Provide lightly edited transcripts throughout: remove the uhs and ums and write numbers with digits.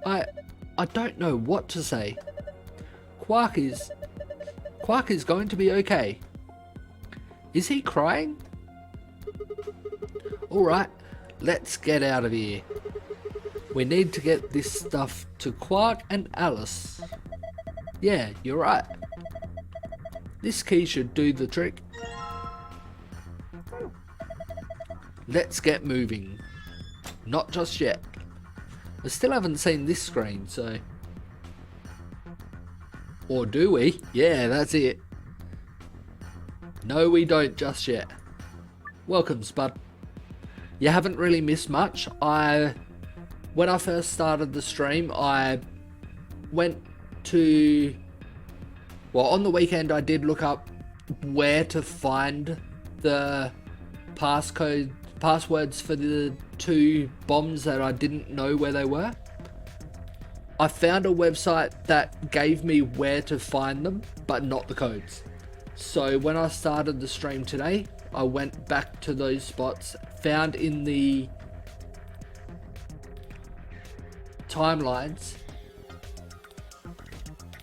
I don't know what to say. Quark is going to be okay. Is he crying? Alright, let's get out of here. We need to get this stuff to Quark and Alice. Yeah, you're right. This key should do the trick. Let's get moving. Not just yet. I still haven't seen this screen, so... Or do we? Yeah, that's it. No, we don't just yet. Welcome, Spud. You haven't really missed much. When I first started the stream, I went to... Well, on the weekend I did look up where to find the passwords for the 2 bombs that I didn't know where they were. I found a website that gave me where to find them, but not the codes. So when I started the stream today, I went back to those spots, found in the timelines,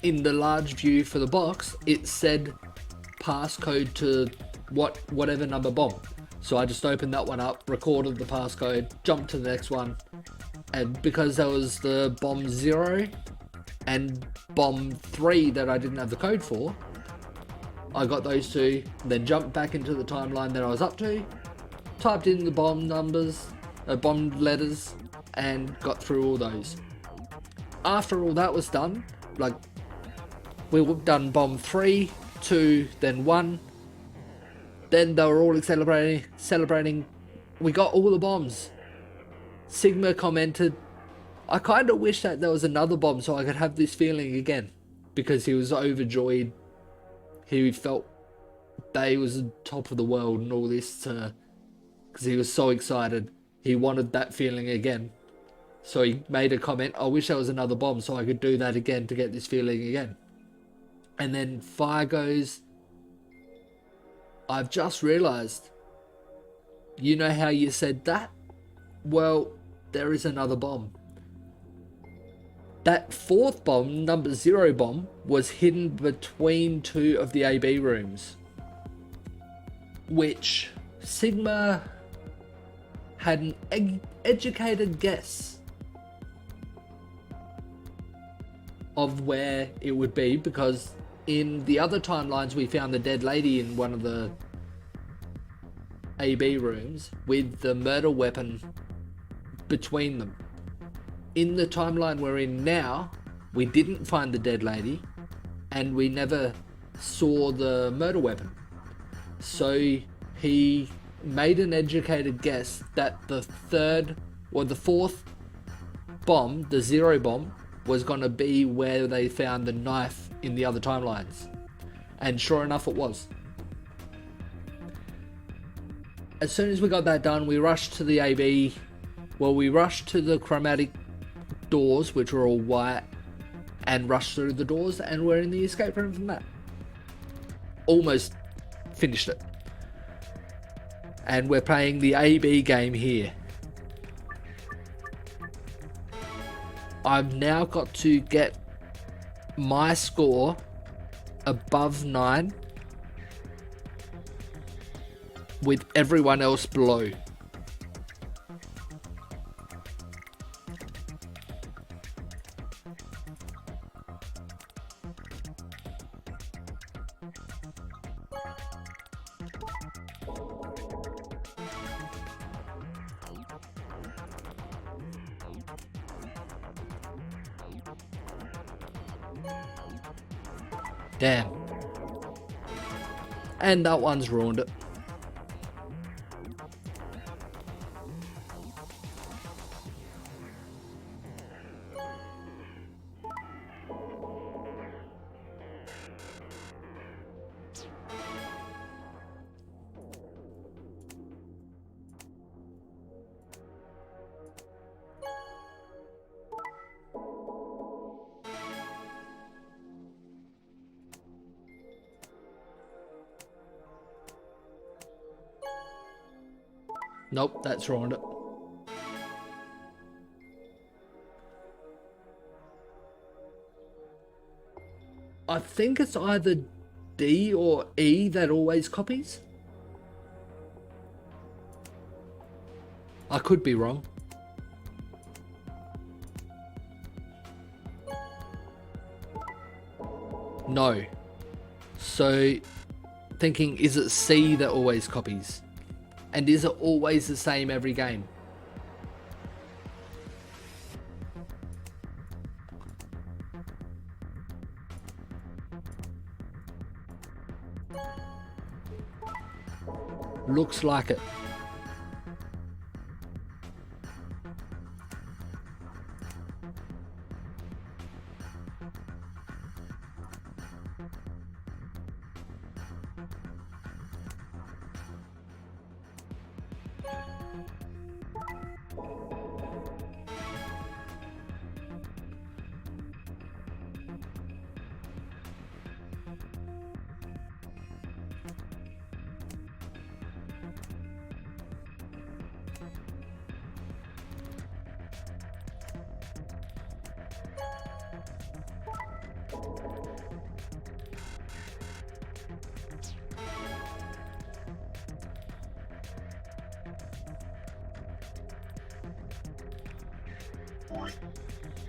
in the large view for the box, it said passcode to whatever number bomb. So I just opened that one up, recorded the passcode, jumped to the next one, and because there was the bomb 0 and bomb 3 that I didn't have the code for, I got those 2, then jumped back into the timeline that I was up to, typed in the bomb numbers, bomb letters, and got through all those. After all that was done, like, we were done bomb 3, 2, then 1. Then they were all celebrating. We got all the bombs. Sigma commented, I kind of wish that there was another bomb so I could have this feeling again. Because he was overjoyed. He felt that he was on top of the world and all this. Because he was so excited. He wanted that feeling again. So he made a comment, I wish there was another bomb so I could do that again to get this feeling again. And then Fire goes, I've just realized, you know how you said that? Well, there is another bomb. That 4th bomb, number 0 bomb, was hidden between 2 of the AB rooms, which Sigma had an educated guess of where it would be, because in the other timelines we found the dead lady in one of the AB rooms with the murder weapon between them. In the timeline we're in now, we didn't find the dead lady and we never saw the murder weapon. So he made an educated guess that the 3rd or the 4th bomb, the 0 bomb, was going to be where they found the knife in the other timelines. And sure enough, it was. As soon as we got that done, we rushed to the AB. Well, we rushed to the chromatic doors, which were all white, and rushed through the doors, and we're in the escape room from that. Almost finished it. And we're playing the AB game here. I've now got to get my score above 9 with everyone else below. Damn. And that one's ruined it. Nope, that's ruined it. I think it's either D or E that always copies. I could be wrong. No. So, thinking, is it C that always copies? And is it always the same every game? Looks like it.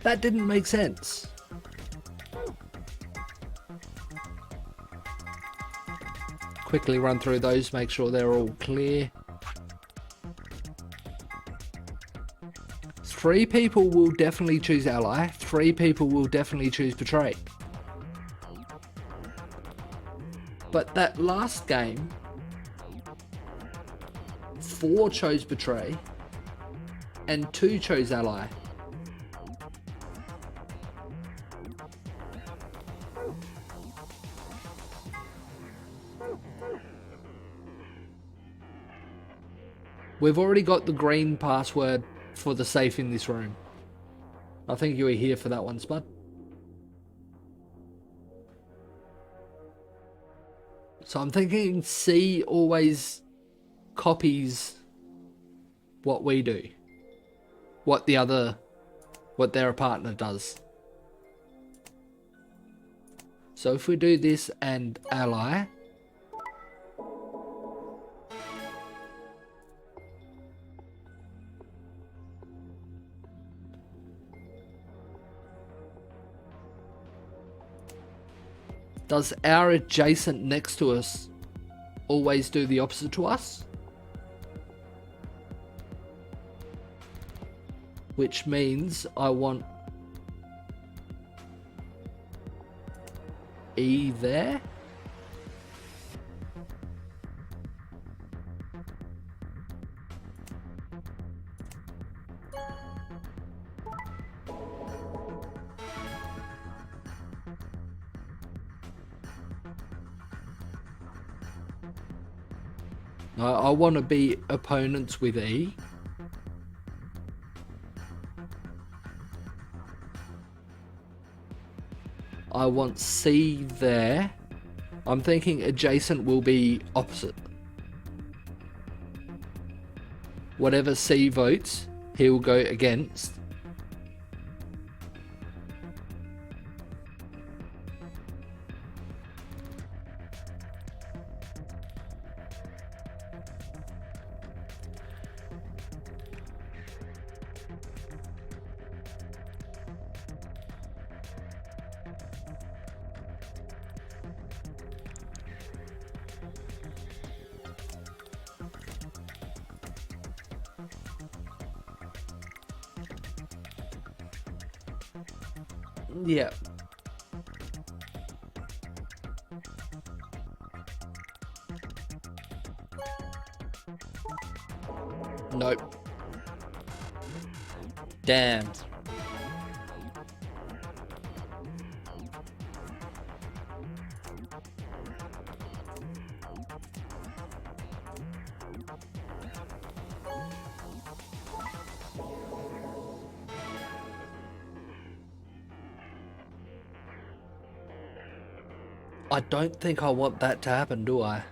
That didn't make sense. Quickly run through those, make sure they're all clear. 3 people will definitely choose ally, 3 people will definitely choose betray. But that last game, 4 chose betray and 2 chose ally. We've already got the green password for the safe in this room. I think you were here for that one, Spud. So I'm thinking C always copies what we do. What their partner does. So if we do this and ally, does our adjacent next to us always do the opposite to us? Which means I want E there. I want to be opponents with E. I want C there. I'm thinking adjacent will be opposite. Whatever C votes, he will go against. Yeah. Nope. Damn. I don't think I want that to happen, do I?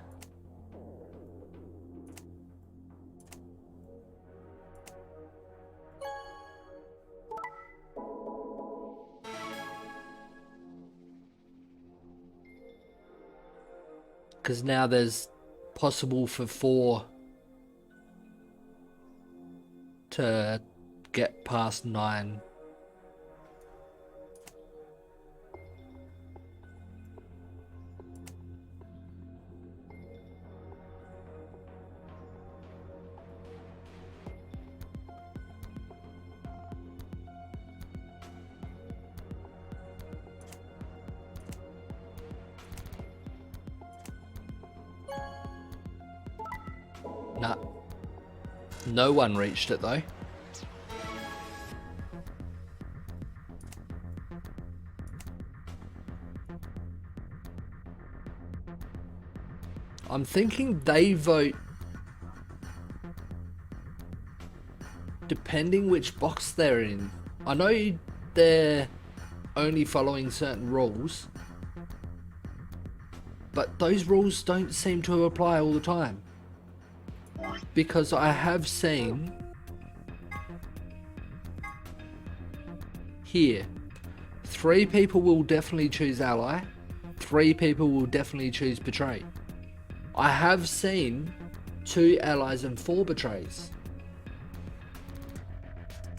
Because now there's possible for 4 to get past 9. Nah. No one reached it though. I'm thinking they vote depending which box they're in. I know they're only following certain rules, but those rules don't seem to apply all the time. Because I have seen here, 3 people will definitely choose ally, 3 people will definitely choose betray. I have seen 2 allies and 4 betrays,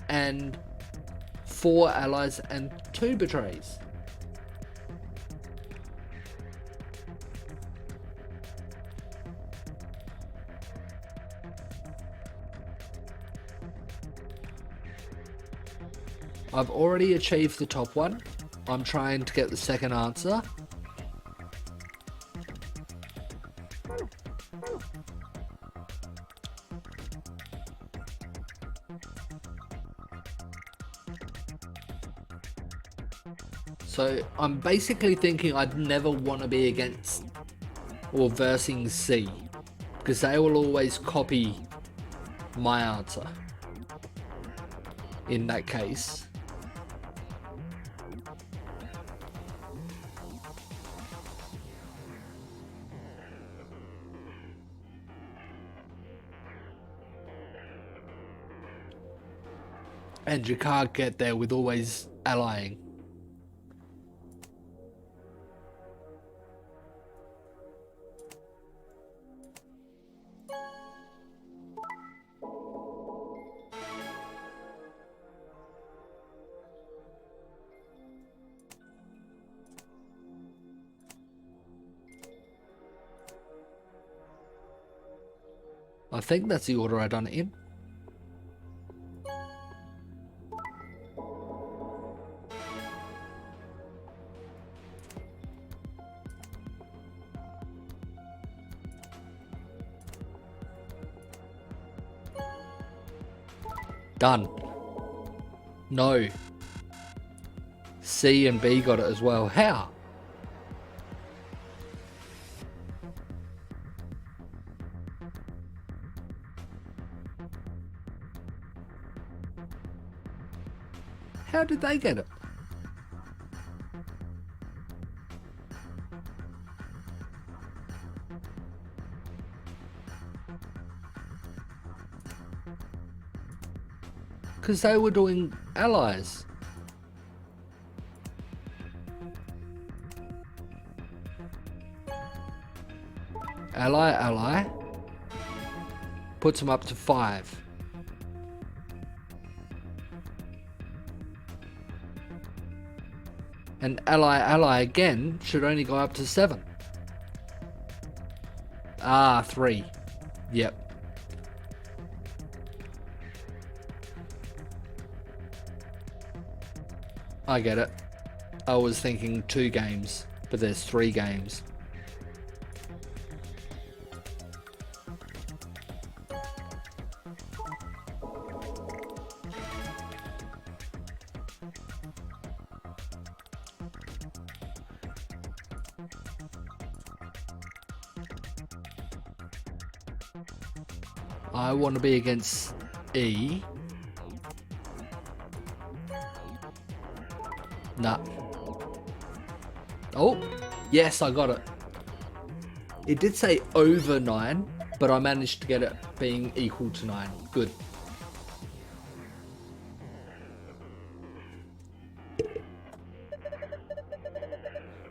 and 4 allies and 2 betrays. I've already achieved the top one. I'm trying to get the second answer. So I'm basically thinking I'd never want to be against or versing C, because they will always copy my answer in that case. And you can't get there with always allying. I think that's the order I done it in. Done. No. C and B got it as well. How? How did they get it? Because they were doing allies. Ally. Puts them up to 5. And ally again should only go up to 7. 3. Yep. I get it. I was thinking 2 games, but there's 3 games. I want to be against E. Nah. Oh, yes, I got it. It did say over 9, but I managed to get it being equal to 9. Good.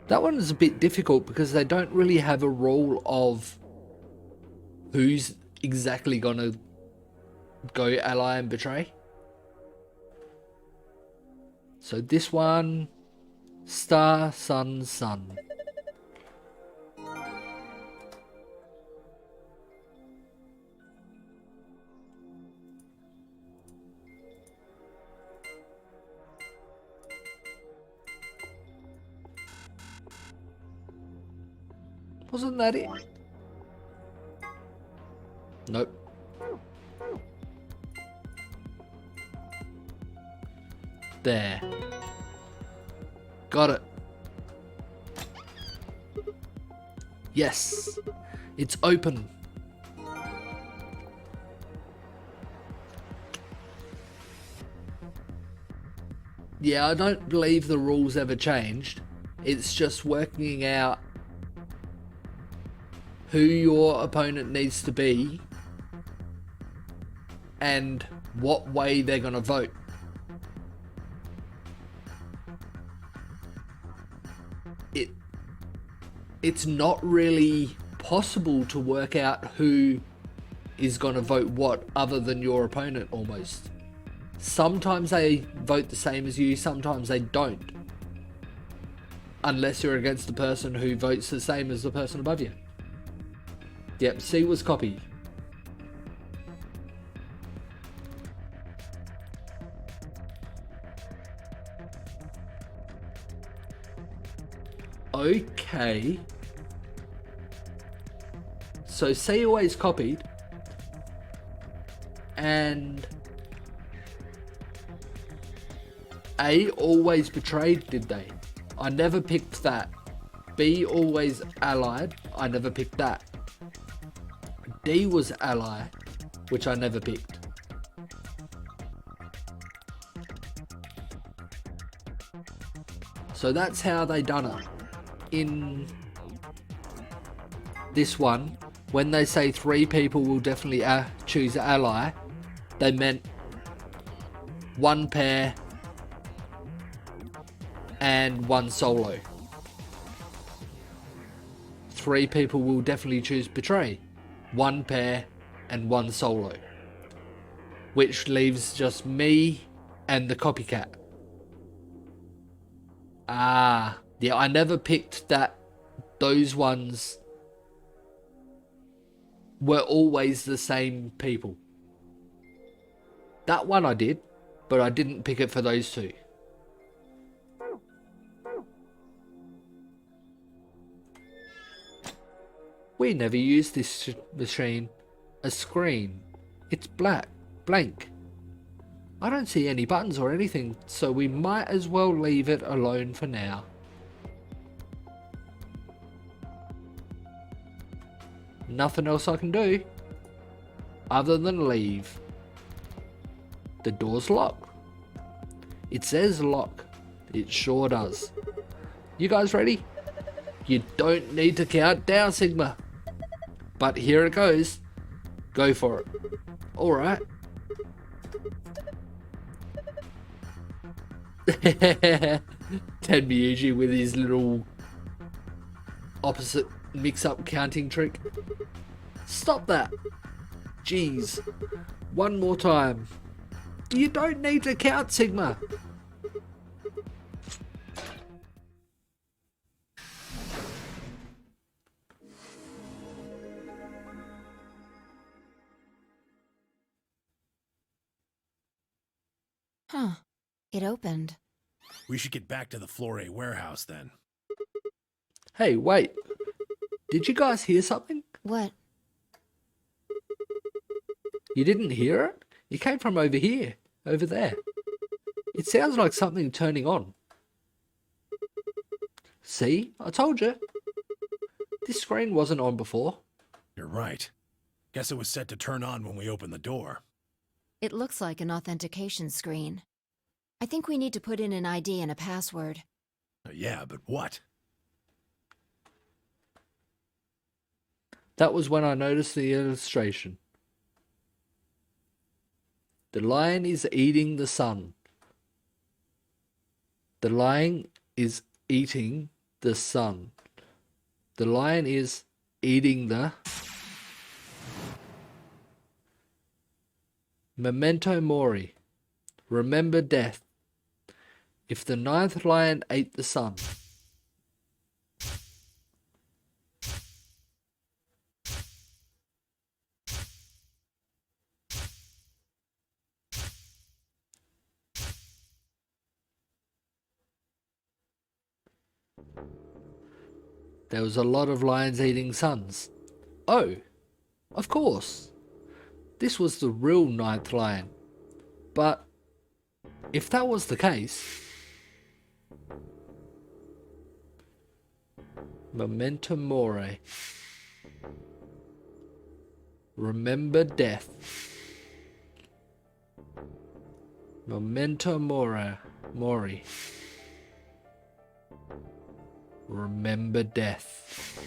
That one is a bit difficult because they don't really have a rule of who's exactly gonna go ally and betray. So this one, star, sun, sun. Wasn't that it? Nope. There. Got it. Yes. It's open. Yeah, I don't believe the rules ever changed. It's just working out who your opponent needs to be and what way they're going to vote. It's not really possible to work out who is going to vote what other than your opponent almost. Sometimes they vote the same as you, sometimes they don't. Unless you're against the person who votes the same as the person above you. Yep, C was copied. Okay. So C always copied. And A always betrayed, did they? I never picked that. B always allied. I never picked that. D was ally, which I never picked. So that's how they done it. In this one, when they say 3 people will definitely choose ally, they meant 1 pair and 1 solo. 3 people will definitely choose betray, 1 pair and 1 solo, which leaves just me and the copycat. Yeah, I never picked that. Those ones were always the same people. That one I did, but I didn't pick it for those 2. We never used this machine. A screen. It's blank. I don't see any buttons or anything, so we might as well leave it alone for now. Nothing else I can do other than leave. The door's locked. It says lock. It sure does. You guys ready? You don't need to count down, Sigma. But here it goes. Go for it. Alright. Ted Miyuji with his little opposite mix-up counting trick. Stop that. Jeez. One more time. You don't need to count, Sigma. Huh. It opened. We should get back to the Flore warehouse then. Hey, wait. Did you guys hear something? What? You didn't hear it? It came from over here. Over there. It sounds like something turning on. See? I told you. This screen wasn't on before. You're right. Guess it was set to turn on when we opened the door. It looks like an authentication screen. I think we need to put in an ID and a password. Yeah, but what? That was when I noticed the illustration. The lion is eating the sun. The lion is eating the sun. The lion is eating the memento mori. Remember death. If the ninth lion ate the sun. There was a lot of lions eating suns. Oh, of course. This was the real ninth lion. But if that was the case, memento mori. Remember death. Memento mori. Remember death.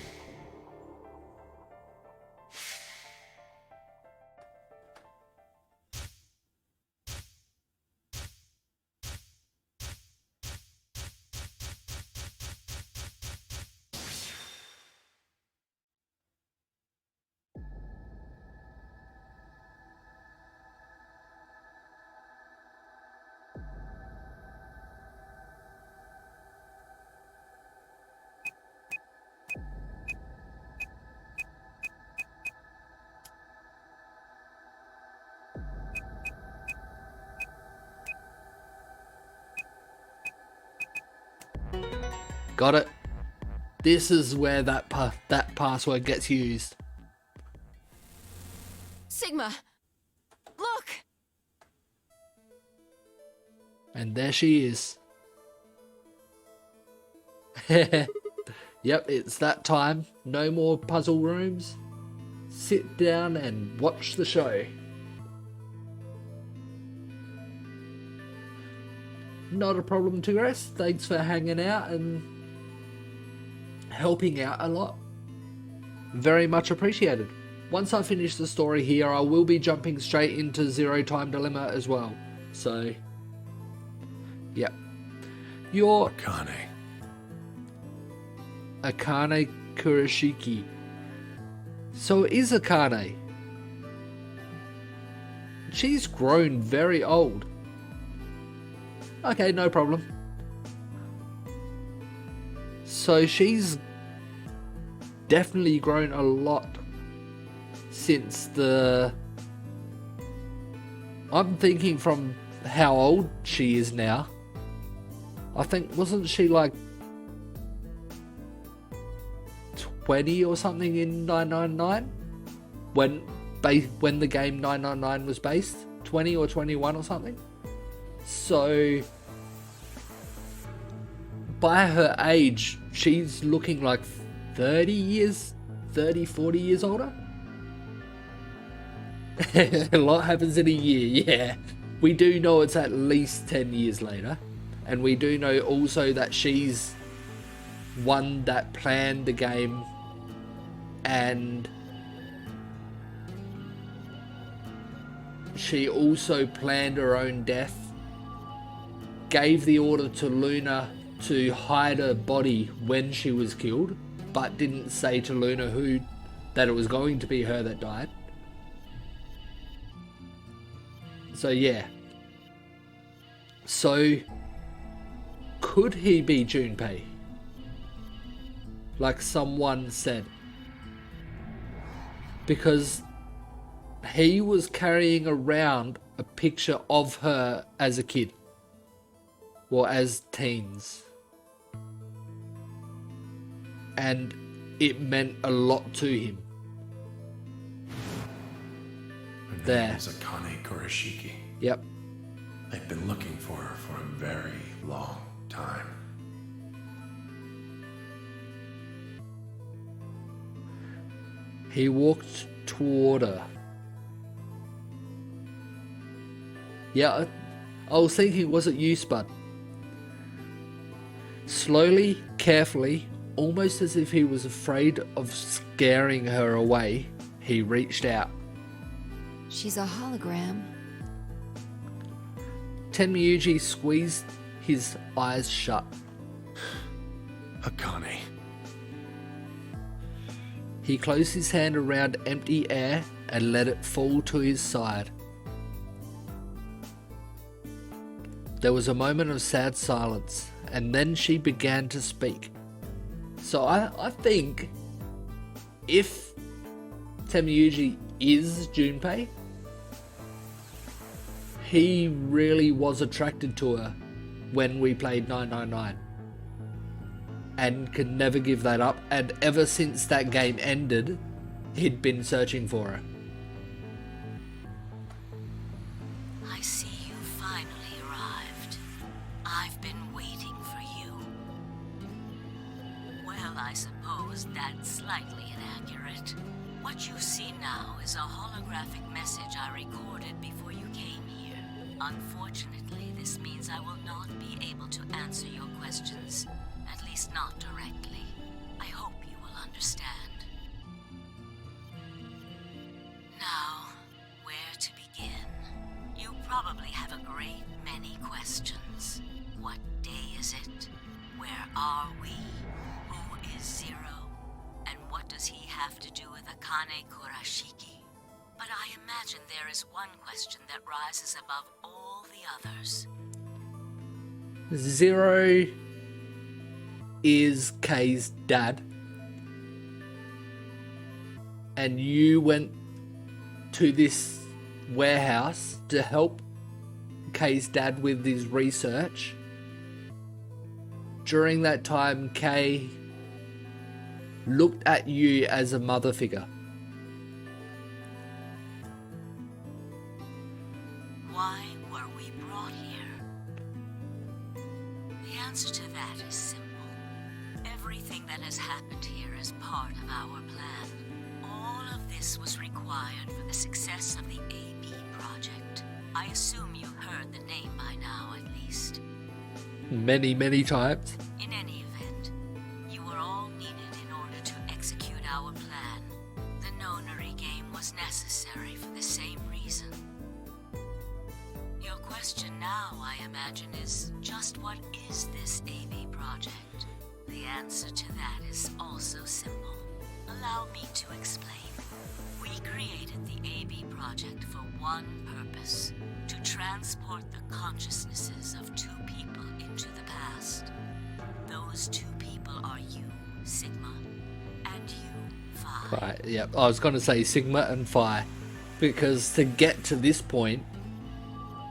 Got it. This is where that password gets used. Sigma! Look! And there she is. Yep, it's that time. No more puzzle rooms. Sit down and watch the show. Not a problem, Tigress. Thanks for hanging out and helping out a lot. Very much appreciated. Once I finish the story here, I will be jumping straight into Zero Time Dilemma as well. So, yep. Your Akane Kurashiki. So it is Akane. She's grown very old. Okay, no problem. So she's definitely grown a lot since the... I'm thinking from how old she is now. I think, wasn't she like 20 or something in 999? When the game 999 was based? 20 or 21 or something? So, by her age, she's looking like 30, 40 years older. A lot happens in a year, yeah. We do know it's at least 10 years later. And we do know also that she's one that planned the game and she also planned her own death. Gave the order to Luna to hide her body when she was killed, but didn't say to Luna that it was going to be her that died. So yeah. So could he be Junpei? Like someone said. Because he was carrying around a picture of her as a kid. Or as teens. And it meant a lot to him. Her there. name is Akane Kurashiki. Yep. I've been looking for her for a very long time. He walked toward her. Yeah, I was thinking, was it you, Spud? Slowly, carefully, almost as if he was afraid of scaring her away, he reached out. She's a hologram. Tenmyuji squeezed his eyes shut. Akane. He closed his hand around empty air and let it fall to his side. There was a moment of sad silence, and then she began to speak. So I think if Temiyuji is Junpei, he really was attracted to her when we played 999 and could never give that up, and ever since that game ended, he'd been searching for her. I see you finally arrived. I've been waiting for you. Well, I suppose that's slightly inaccurate. What you see now is a holographic message I recorded before you came here. Unfortunately, this means I will not be able to answer your questions, at least not directly. I hope you will understand. Now, where to begin? You probably have a great many questions. What day is it? Where are we? Who is Zero? And what does he have to do with Akane Kurashiki? But I imagine there is one question that rises above all the others. Zero is Kei's dad, and you went to this warehouse to help Kei's dad with his research. During that time, Kei looked at you as a mother figure. Why were we brought here? The answer to that is simple. Everything that has happened here is part of our plan. All of this was required for the success of the AB project. I assume you've heard the name by now, at least. Many, many times. In any event, you were all needed in order to execute our plan. The Nonary game was necessary for the same reason. Your question now, I imagine, is just what is this AB project? The answer to that is also simple. Allow me to explain. We created the AB project for one purpose: to transport the consciousnesses of two people into the past. Those two people are you, Sigma, and you, Phi. Right, yeah. I was going to say Sigma and Phi, because to get to this point,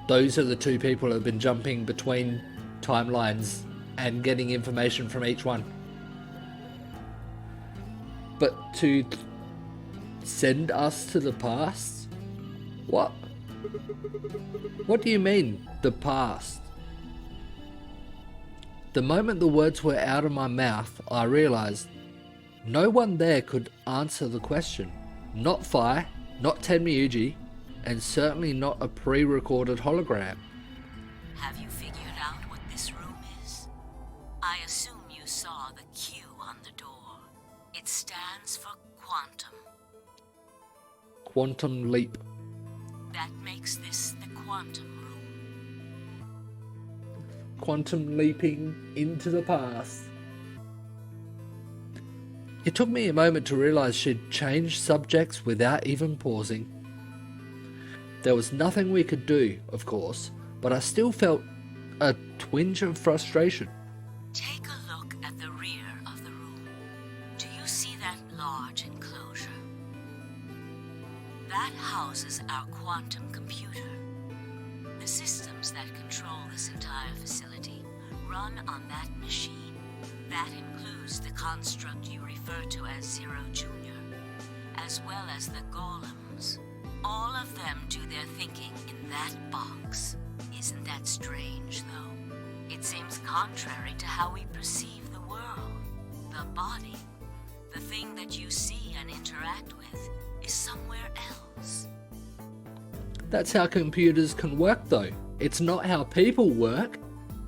those are the two people who have been jumping between timelines and getting information from each one. But to send us to the past? What? What do you mean, the past? The moment the words were out of my mouth, I realized no one there could answer the question. Not Phi, not Tenmyuji, and certainly not a pre-recorded hologram. Have you figured out what this room is? I assume you saw the Q on the door. It stands for quantum. Quantum leap. That makes this the quantum room. Quantum leaping into the past. It took me a moment to realize she'd changed subjects without even pausing. There was nothing we could do, of course, but I still felt a twinge of frustration. Take a look at the rear of the room. Do you see that large enclosure? That houses our quantum computer. The systems that control this entire facility run on that machine. That includes the construct you refer to as Zero Junior, as well as the golems. All of them do their thinking in that box. Isn't that strange, though? It seems contrary to how we perceive the world. The body, the thing that you see and interact with, is somewhere else. That's how computers can work, though. It's not how people work.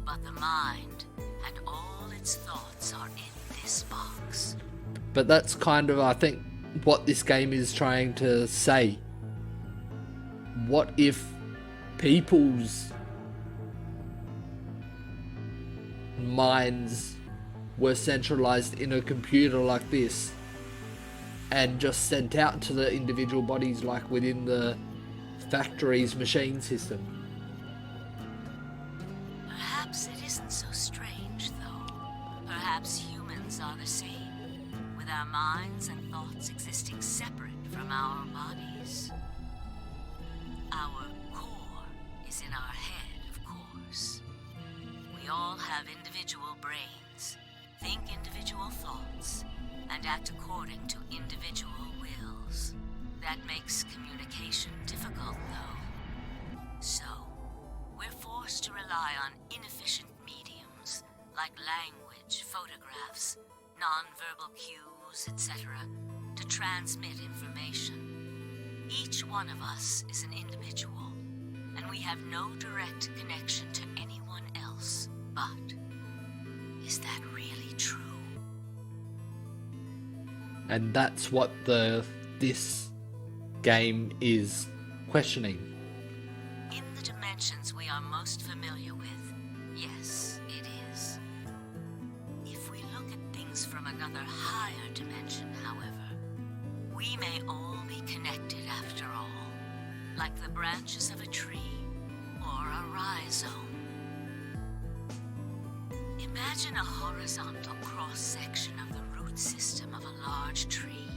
But the mind and all its thoughts are in this box. But that's kind of, I think, what this game is trying to say. What if people's minds were centralized in a computer like this and just sent out to the individual bodies like within the factory's machine system. Perhaps it isn't so strange, though. Perhaps humans are the same, with our minds and thoughts existing separate from our bodies. Our core is in our head, of course. We all have individual brains, think individual thoughts, and act according to individual wills. That makes communication difficult, though. So, we're forced to rely on inefficient mediums, like language, photographs, non-verbal cues, etc., to transmit information. Each one of us is an individual, and we have no direct connection to anyone else. But is that really true? And that's what this game is questioning. In the dimensions we are most familiar with, yes, it is. If we look at things from another higher dimension, however, we may all be connected after all, like the branches of a tree or a rhizome. Imagine a horizontal cross-section of the root system of a large tree.